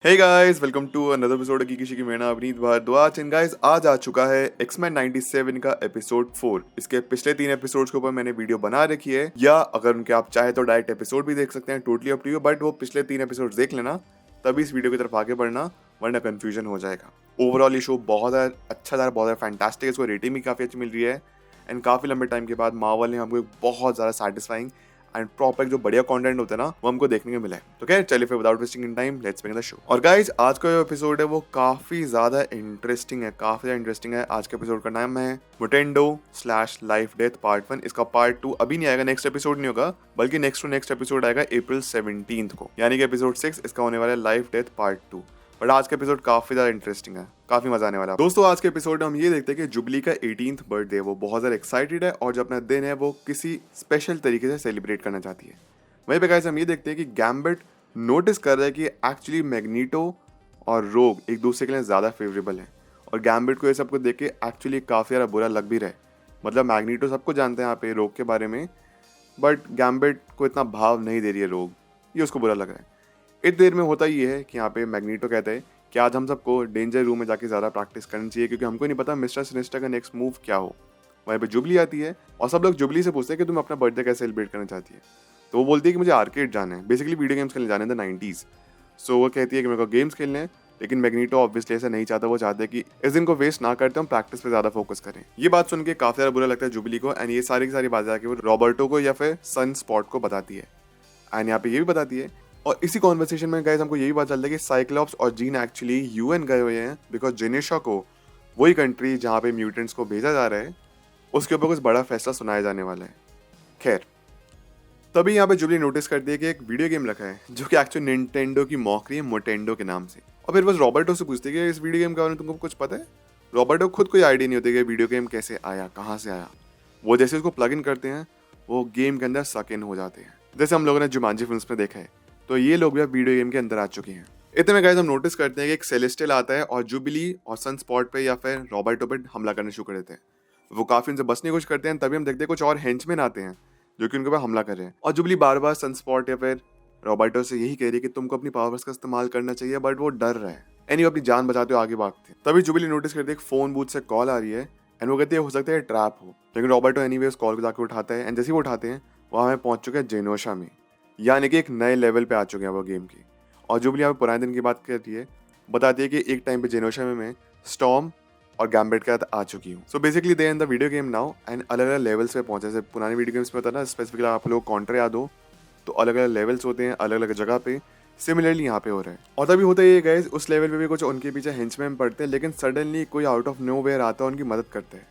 Hey guys, welcome to another episode की किसी की मेरा अवनीत भारद्वाज। एंड गाइस, आज आ चुका है एक्समैन 97 का एपिसोड 4। इसके पिछले 3 एपिसोड्स के ऊपर मैंने वीडियो बना रखी है, या अगर उनके आप चाहे तो डायरेक्ट एपिसोड भी देख सकते हैं, totally up to you. But वो पिछले 3 एपिसोड देख लेना, तभी इस वीडियो की तरफ आगे बढ़ना, वरना कंफ्यूजन हो जाएगा। ओवरऑल ये शो बहुत अच्छा था, बहुत फैंटास्टिक है। इसको रेटिंग भी काफी अच्छी मिल रही है। एंड काफी लंबे टाइम के बाद मार्वल ने हमको एक बहुत ज्यादा सेटिस्फाइंग एंड प्रॉपर जो बढ़िया कंटेंट होता है ना, वो हमको देखने को मिला है। तो क्या, चलिए फिर without wasting in time let's begin the show. और गाइस, आज का जो एपिसोड है वो काफी ज्यादा इंटरेस्टिंग है। आज के एपिसोड का नाम है मुटेंडो स्लैश लाइफ डेथ पार्ट 1। इसका पार्ट 2 अभी नहीं आएगा, नेक्स्ट एपिसोड नहीं होगा, बल्कि नेक्स्ट टू नेक्स्ट एपिसोड आएगा अप्रैल 17 को, यानी कि एपिसोड 6 इसका होने वाला है लाइफ डेथ पार्ट 2। बट आज का एपिसोड काफी ज्यादा इंटरेस्टिंग है, काफी मजा आने वाला है। दोस्तों, आज के एपिसोड में हम ये देखते हैं कि जुबली का 18th बर्थडे, वो बहुत ज्यादा एक्साइटेड है और जो अपना दिन है वो किसी स्पेशल तरीके से सेलिब्रेट करना चाहती है। वहीं पे गाइस हम ये देखते हैं कि गैम्बिट नोटिस कर रहा है कि एक्चुअली मैग्नीटो और रोग एक दूसरे के लिए ज्यादा फेवरेबल है, और गैम्बिट को ये सब कुछ देख के एक्चुअली काफी ज्यादा बुरा लग भी रहा है। मतलब मैग्नीटो सबको जानते हैं यहाँ पे रोग के बारे में, बट गैम्बिट को इतना भाव नहीं दे रही है रोग, ये उसको बुरा लग रहा है। इतनी देर में होता ये है कि यहाँ पे मैग्नीटो कहता है कि आज हम सबको डेंजर रूम में जाके ज़्यादा प्रैक्टिस करनी चाहिए, क्योंकि हमको नहीं पता मिस्टर सिनिस्टर का नेक्स्ट मूव क्या हो। वहीं पे जुबली आती है और सब लोग जुबली से पूछते हैं कि तुम अपना बर्थडे कैसे सेलिब्रेट करना चाहती है। तो वो बोलती है कि मुझे आर्केड जाना है, बेसिकली वीडियो गेम्स खेलने जाने थे 90s। सो वो कहती है कि मेरे को गेम्स खेलने हैं, लेकिन मैग्नीटो ऑब्वियसली ऐसा नहीं चाहता। वो चाहते हैं कि इस दिन को वेस्ट ना करते, हम प्रैक्टिस पे ज्यादा फोकस करें। ये बात सुन के काफी ज्यादा बुरा लगता है जुबली को, एंड ये सारी की सारी बातें आके वो रॉबर्टो को या फिर सन स्पॉट को बताती है। एंड यहाँ पे ये भी बताती है, और इसी कॉन्वर्सेशन में गाइस हमको यही पता चलता है कि साइक्लॉप्स और जीन एक्चुअली यूएन गए हुए हैं, बिकॉज जेनेशा को, वही कंट्री जहाँ पे म्यूटेंट्स को भेजा जा रहा है, उसके ऊपर कुछ बड़ा फैसला सुनाया जाने वाला है। खैर, तभी यहाँ पे जुबली नोटिस करती है कि एक वीडियो गेम रखा है जो कि एक्चुअली निंटेंडो की मॉकरी है, मोटेंडो के नाम से। और फिर बस रॉबर्टो से पूछती है कि इस वीडियो गेम के बारे में तुमको कुछ पता है। रॉबर्टो खुद कोई आइडिया नहीं होती कि वीडियो गेम कैसे आया, कहाँ से आया। वो जैसे उसको प्लग इन करते हैं, वो गेम के अंदर सक इन हो जाते हैं, जैसे हम लोगों ने जुमांजी फिल्म्स में देखा है। तो ये लोग भी अब वीडियो गेम के अंदर आ चुके हैं। इतने में गाइस हम नोटिस करते हैं कि एक सेलेस्टियल आता है और जुबिली और सन स्पॉट पे या फिर रॉबर्टो पे हमला करना शुरू कर देते हैं। वो काफी उनसे बचने की कोशिश करते हैं, तभी हम देखते हैं कुछ और हेंचमैन आते हैं जो कि उनके ऊपर हमला कर रहे हैं। और जुबली बार बार सन स्पॉट या फिर रॉबर्टो से यही कह रही है कि तुमको अपनी पावर्स का इस्तेमाल करना चाहिए, बट वो डर रहा है। एनी अपनी जान बचाते हो आगे भागते हैं। तभी जुबली नोटिस करती है एक फोन बूथ से कॉल आ रही है, एंड वो कहती है हो सकता है ट्रैप हो, लेकिन रॉबर्टो एनीवे उस कॉल को जाकर उठाता है। एंड जैसे ही वो उठाते हैं, वहाँ हमें पहुंच चुके हैं जेनोशा में, यानी कि एक नए लेवल पे आ चुके हैं वो गेम की। और जुबली यहाँ पे पुराने दिन की बात करती है, बताती है कि एक टाइम पे जेनोशा में मैं स्टॉर्म और गैम्बिट के साथ आ चुकी हूँ। So basically they in the video game now, and अलग अलग लेवल्स पे पहुंचे। जैसे पुराने वीडियो गेम्स में होता है ना, स्पेसिफिकली आप लोग काउंटर याद हो, तो अलग अलग लेवल्स होते हैं अलग अलग जगह पे। सिमिलरली यहाँ पे हो रहा है। और तभी होता है ये गाइस, उस लेवल पे भी कुछ उनके पीछे हेंचमैन पड़ते हैं, लेकिन सडनली कोई आउट ऑफ नो वेयर आता है, उनकी मदद करता है।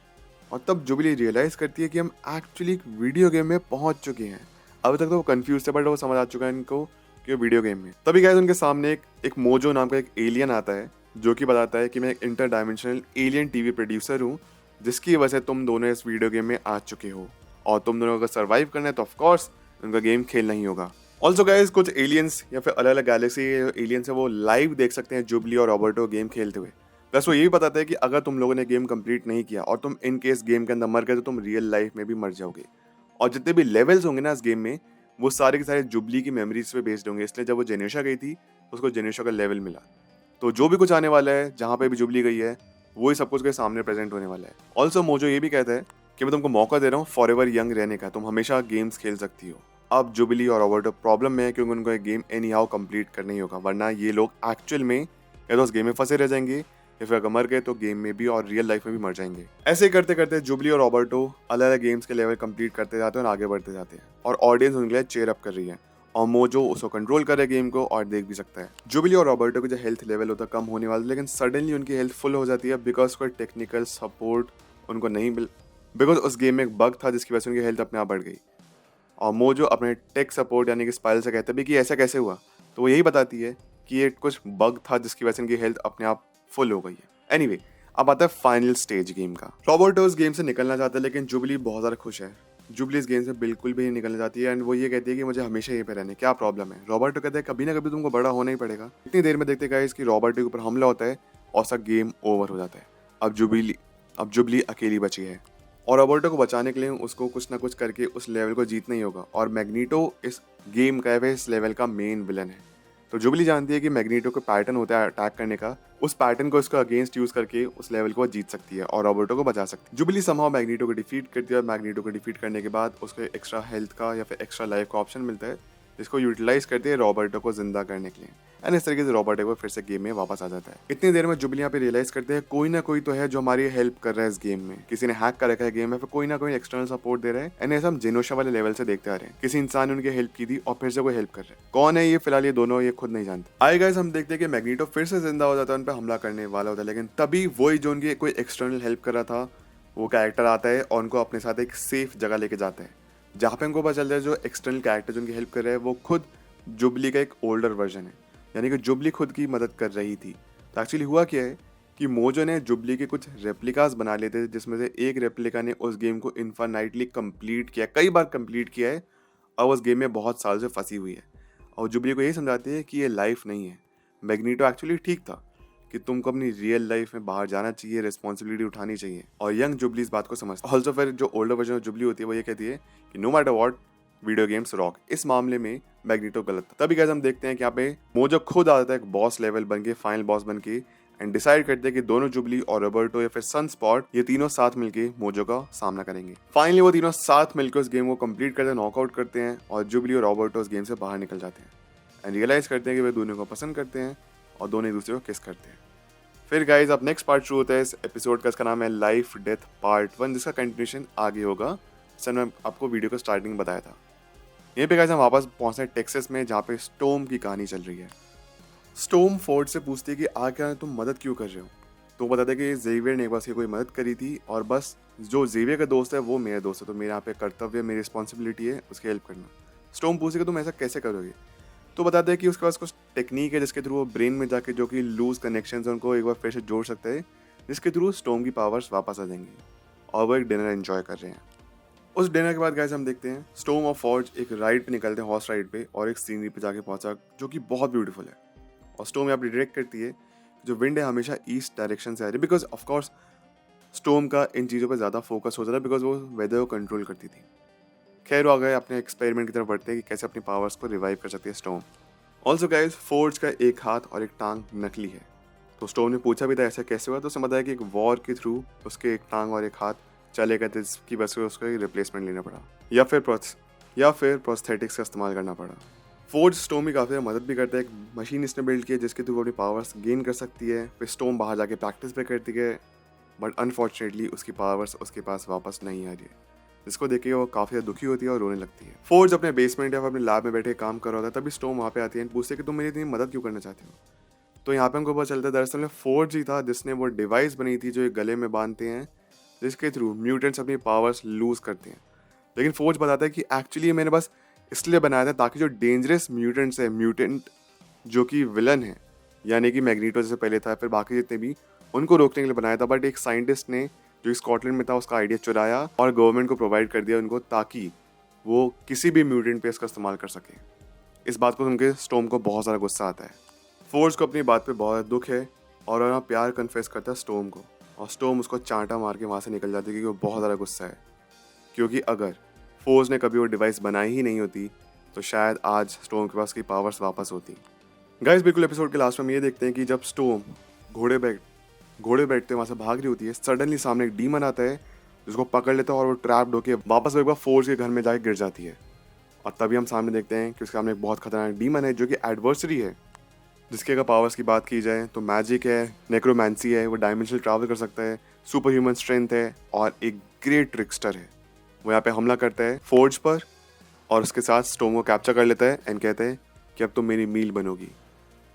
और तब जुबली रियलाइज करती है कि हम एक्चुअली एक वीडियो गेम में पहुंच चुके हैं। अभी तक तो वो कंफ्यूज थे, बट वो समझ आ चुका है इनको कि वो वीडियो गेम में। तभी गाइस उनके सामने एक मोजो नाम का एक एलियन आता है, जो कि बताता है कि मैं एक inter dimensional alien TV producer हूँ, जिसकी वजह से तुम दोनों इस वीडियो गेम में आ चुके हो, और तुम दोनों को सर्वाइव करना है तो ऑफकोर्स उनका गेम खेलना ही होगा। ऑल्सो गाइस, कुछ एलियंस या फिर अलग अलग गैलेक्सी एलियंस है, वो लाइव देख सकते हैं जुबली और रॉबर्टो गेम खेलते हुए। प्लस वो ये भी बताता है कि अगर तुम लोगों ने गेम कंप्लीट नहीं किया और तुम इन केस गेम के अंदर मर गए, तो तुम रियल लाइफ में भी मर जाओगे। और जितने भी लेवल्स होंगे ना इस गेम में, वो सारे के सारे जुबली की मेमोरीज पे बेस्ड होंगे। इसलिए जब वो जेनेशा गई थी, उसको जेनेशा का लेवल मिला। तो जो भी कुछ आने वाला है, जहाँ पे भी जुबली गई है, वही सब कुछ के सामने प्रेजेंट होने वाला है। ऑल्सो मोजो ये भी कहता है कि मैं तुमको मौका दे रहा हूँ फॉर एवर यंग रहने का, तुम हमेशा गेम्स खेल सकती हो। अब जुबली और रॉबर्टो प्रॉब्लम में है, क्योंकि उनको एक गेम एनी हाउ कंप्लीट करना ही होगा, वरना ये लोग एक्चुअल में या तो उस गेम में फंसे रह जाएंगे, या फिर अगर मर गए तो गेम में भी और रियल लाइफ में भी मर जाएंगे। ऐसे ही करते करते जुबली और रॉबर्टो अलग अलग गेम्स के लेवल कंप्लीट करते जाते हैं और आगे बढ़ते जाते हैं, और ऑडियंस उनके लिए चेयर अप कर रही है। और मोजो उसको कंट्रोल कर रहा है गेम को और देख भी सकता है। जुबली और रॉबर्टो का जो हेल्थ लेवल होता है कम होने वाला, लेकिन सडनली उनकी हेल्थ फुल हो जाती है, बिकॉज कोई टेक्निकल सपोर्ट उनको नहीं मिल, बिकॉज उस गेम में एक बग था जिसकी वजह से उनकी हेल्थ अपने आप बढ़ गई। और मोजो अपने टेक सपोर्ट यानी कि स्पाइरल से कहते भी कि ऐसा कैसे हुआ, तो वो यही बताती है कि ये कुछ बग था जिसकी वजह से इनकी हेल्थ अपने आप फुल हो गई है। एनीवे, अब आता है फाइनल स्टेज गेम का। रॉबर्टो इस गेम से निकलना चाहता है, लेकिन जुबली बहुत ज़्यादा खुश है। जुबली इस गेम से बिल्कुल भी नहीं निकलना चाहती है, एंड वो ये कहती है कि मुझे हमेशा यहीं पे रहने, क्या प्रॉब्लम है। रॉबर्टो कहता है कभी ना कभी तुमको बड़ा होना ही पड़ेगा। इतनी देर में देखते गाइस कि रॉबर्टो के ऊपर हमला होता है और सब गेम ओवर हो जाता है। अब जुबली अकेली बची है, और रॉबर्टो को बचाने के लिए उसको कुछ ना कुछ करके उस लेवल को जीतना ही होगा। और मैग्नीटो इस गेम का इस लेवल का मेन विलन है। तो जुबली जानती है कि मैग्नीटो का पैटर्न होता है अटैक करने का, उस पैटर्न को इसका अगेंस्ट यूज करके उस लेवल को जीत सकती है और रॉबर्टो को बचा सकती है। जुबली समहाउ मैग्नीटो को डिफीट करती है और मैग्नीटो को डिफीट करने के बाद उसको एक्स्ट्रा हेल्थ का या फिर एक्स्ट्रा लाइफ का ऑप्शन मिलता है, जिसको यूटिलाइज करते हैं रॉबर्टो को जिंदा करने के लिए। एंड इस तरीके से रॉबर्टो को फिर से गेम में वापस आ जाता है। इतनी देर में जुबली यहाँ पे रियलाइज करते हैं कोई ना कोई तो है जो हमारी हेल्प कर रहा है इस गेम में, किसी ने हैक कर रखा है गेम में, फिर कोई ना कोई एक्सटर्नल सपोर्ट दे रहा है। एंड ऐसा हम जेनोशा वाले लेवल से देखते आ रहे हैं, किसी इंसान ने उनकी हेल्प की थी और फिर से कोई हेल्प कर रहा है। कौन है ये फिलहाल ये दोनों ये खुद नहीं जानते। आए गाइस हम देखते हैं कि मैग्नीटो फिर से जिंदा हो जाता है, उन पर हमला करने वाला होता है, लेकिन तभी वही जो उनकी कोई एक्सटर्नल हेल्प कर रहा था वो कैरेक्टर आता है और उनको अपने साथ एक सेफ जगह लेके जाता है, जहाँ पे उनको पता चलता है जो एक्सटर्नल कैरेक्टर जो उनकी हेल्प कर रहा है वो खुद जुबली का एक ओल्डर वर्जन है, यानी कि जुबली खुद की मदद कर रही थी। तो एक्चुअली हुआ क्या है कि मोजो ने जुबली के कुछ रेप्लिकास बना लेते थे, जिसमें से एक रेप्लिका ने उस गेम को इन्फाइनाइटली कंप्लीट किया, कई बार कंप्लीट किया है और उस गेम में बहुत साल से फंसी हुई है। और जुबली को यही समझाती है कि ये लाइफ नहीं है। मैग्नीटो एक्चुअली ठीक था कि तुमको अपनी रियल लाइफ में बाहर जाना चाहिए, रिस्पॉन्सिबिलिटी उठानी चाहिए, और यंग जुबली इस बात को समझती है। ऑल्सो फिर जो ओल्डर वर्जन ऑफ जुबली होती है वो ये कहती है कि no matter what video games rock. इस मामले में मैग्नीटो गलत था। तभी गाइस हम देखते हैं कि यहाँ पे मोजो खुद आता है एक बॉस लेवल बन के, फाइनल बॉस बन के, एंड डिसाइड करते हैं कि दोनों जुबली और रॉबर्टो या फिर सनस्पॉट ये तीनों साथ मिलके मोजो का सामना करेंगे। फाइनली वो तीनों साथ मिलकर उस गेम को कंप्लीट करते हैं, नॉकआउट करते हैं और जुबली और रॉबर्टो उस गेम से बाहर निकल जाते हैं एंड रियलाइज करते हैं कि वे दोनों को पसंद करते हैं और दोनों एक दूसरे को किस करते हैं। फिर गाइज अब नेक्स्ट पार्ट शुरू होता है इस एपिसोड का, इसका नाम है लाइफ डेथ पार्ट 1, जिसका कंटिन्यूशन आगे होगा। सर मैं आपको वीडियो को स्टार्टिंग में बताया था। यहीं पे गाइस हम वापस पहुंचते हैं टेक्सास में, जहाँ पे स्टॉर्म की कहानी चल रही है। स्टॉर्म फोर्ड से पूछती है कि आखिर तुम मदद क्यों कर रहे हो। तो वो बताते हैं कि जेवियर ने एक बार कोई मदद करी थी और बस जो जेवियर का दोस्त है वो मेरा दोस्त है, तो मेरा यहाँ पे कर्तव्य, मेरी रिस्पॉन्सिबिलिटी है उसकी हेल्प करना। स्टॉर्म पूछती है कि तुम ऐसा कैसे करोगे। तो बताते हैं कि उसके पास कुछ टेक्निक है जिसके थ्रू वो ब्रेन में जाके जो कि लूज कनेक्शन है उनको एक बार फिर से जोड़ सकता है, जिसके थ्रू स्टॉर्म की पावर्स वापस आ जाएंगी और वो एक डिनर एंजॉय कर रहे हैं। उस डिनर के बाद गाइस हम देखते हैं स्टॉर्म और फॉर्ज एक राइड पे निकलते हैं, हॉर्स राइड पे, और एक सीनरी पे जाके पहुंचा जो कि बहुत ब्यूटीफुल है। और स्टॉर्म यहाँ पे डिरेक्ट करती है जो विंड है हमेशा ईस्ट डायरेक्शन से आ रही है, बिकॉज ऑफकोर्स स्टॉर्म का इन चीज़ों पर ज़्यादा फोकस होता था बिकॉज वो वेदर को कंट्रोल करती थी। खैर वो आ गए अपने एक्सपेरिमेंट की तरफ बढ़ते हैं कि कैसे अपनी पावर्स को रिवाइव कर सकती है स्टॉर्म। ऑल्सो गाइस फॉर्ज का एक हाथ और एक टांग नकली है, तो स्टॉर्म ने पूछा भी था ऐसा कैसे हुआ, तो उसने बताया कि एक वॉर के थ्रू उसके एक टांग और एक हाथ चले गए थे, जिसकी वजह से उसको रिप्लेसमेंट लेना पड़ा या फिर प्रोस्थेटिक्स का इस्तेमाल करना पड़ा। फोर्ज स्टॉर्म की काफ़ी मदद भी करता है, एक मशीन इसने बिल्ड की है जिसके थ्रू अपनी पावर्स गेन कर सकती है। फिर स्टॉर्म बाहर जाके प्रैक्टिस भी करती है, बट अनफॉर्चुनेटली उसकी पावर्स उसके पास वापस नहीं आ रही है, जिसको देख के वो काफ़ी ज़्यादा दुखी होती है और रोने लगती है। फोर्ज अपने बेसमेंट या अपने लैब में बैठे काम कर रहा होता है, तभी स्टॉर्म वहाँ पे आती है और पूछती है कि तुम मेरी इतनी मदद क्यों करना चाहती हो। तो यहाँ पे हमको पता चलता है दरअसल में फोर्ज ही था जिसने वो डिवाइस बनी थी जो एक गले में बांधते हैं, जिसके थ्रू म्यूटेंट्स अपनी पावर्स लूज करते हैं। लेकिन फोर्ज बताता है कि एक्चुअली मैंने बस इसलिए बनाया था ताकि जो डेंजरस म्यूटेंट्स है, म्यूटेंट जो कि विलन है, यानी कि मैग्नीटो जैसे पहले था, फिर बाकी जितने भी, उनको रोकने के लिए बनाया था। बट एक साइंटिस्ट ने जो स्कॉटलैंड में था उसका आइडिया चुराया और गवर्नमेंट को प्रोवाइड कर दिया उनको, ताकि वो किसी भी म्यूटेंट पे इसका इस्तेमाल कर सके। इस बात को सुन के स्टॉर्म को बहुत सारा गुस्सा आता है। फोर्ज को अपनी बात पे बहुत दुख है और वह प्यार कन्फेस करता है स्टॉर्म को, और स्टॉर्म उसको चांटा मार के वहाँ से निकल जाती है क्योंकि वो बहुत ज़्यादा गुस्सा है। क्योंकि अगर फोर्ज ने कभी वो डिवाइस बनाई ही नहीं होती तो शायद आज स्टॉर्म के पास की पावर्स वापस होती। गाइस बिल्कुल एपिसोड के लास्ट में हम ये देखते हैं कि जब स्टॉर्म घोड़े बैठते वहाँ से भाग रही होती है, सडनली सामने एक डीमन आता है जिसको पकड़ लेता है और वो ट्रैप्ड होकर वापस एक बार फोर्ज के घर में जाके गिर जाती है। और तभी हम सामने देखते हैं कि उसके सामने एक बहुत खतरनाक डीमन है जो कि एडवर्सरी है, जिसके अगर पावर्स की बात की जाए तो मैजिक है, नेक्रोमैंसी है, वो डायमेंशनल ट्रैवल कर सकता है, सुपर ह्यूमन स्ट्रेंथ है और एक ग्रेट ट्रिक्स्टर है। वो यहाँ पे हमला करता है फोर्ज पर और उसके साथ स्टॉर्म को कैप्चर कर लेता है एंड कहते हैं कि अब तुम मेरी मील बनोगी।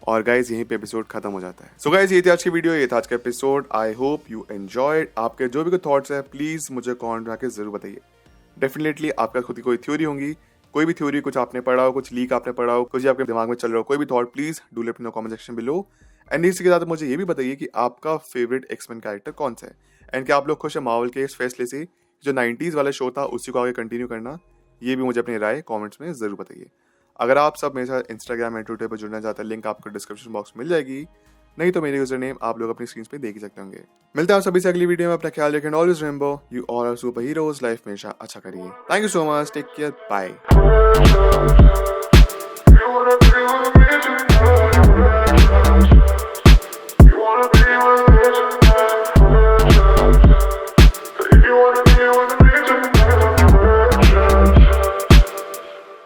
और गाइज यहीं पे एपिसोड खत्म हो जाता है। सो गाइज ये थी आज की वीडियो, ये था आज का episode. I hope you enjoyed. आपके जो भी कोई थॉट्स है प्लीज मुझे कमेंट में आके जरूर बताइए। डेफिनेटली आपका खुद की कोई थ्योरी होंगी, कोई भी थ्योरी, कुछ आपने पढ़ा हो, कुछ लीक आपने पढ़ा हो, कुछ आपके दिमाग में चल रहा हो, कोई भी thought, please do let me know comment section below. And इसके साथ मुझे ये भी बताइए कि आपका फेवरेट एक्समैन कैरेक्टर कौन सा है, एंड क्या आप लोग खुश है मार्वल के इस फैसले से जो 90s वाला शो था उसी को आगे कंटिन्यू करना। ये भी मुझे अपनी राय कमेंट्स में जरूर बताइए। अगर आप सब मेरे साथ इंस्टाग्राम एंड ट्विटर पर जुड़ना चाहते हैं, लिंक आपको डिस्क्रिप्शन बॉक्स में मिल जाएगी, नहीं तो मेरे यूजर नेम आप लोग अपनी स्क्रीन पे देख ही सकते होंगे। मिलते हैं आप सभी से अगली वीडियो में। अपना ख्याल रखें, always remember you all are super heroes. Life में अच्छा करिए। Thank you so much, take care, bye. You wanna be my bitch?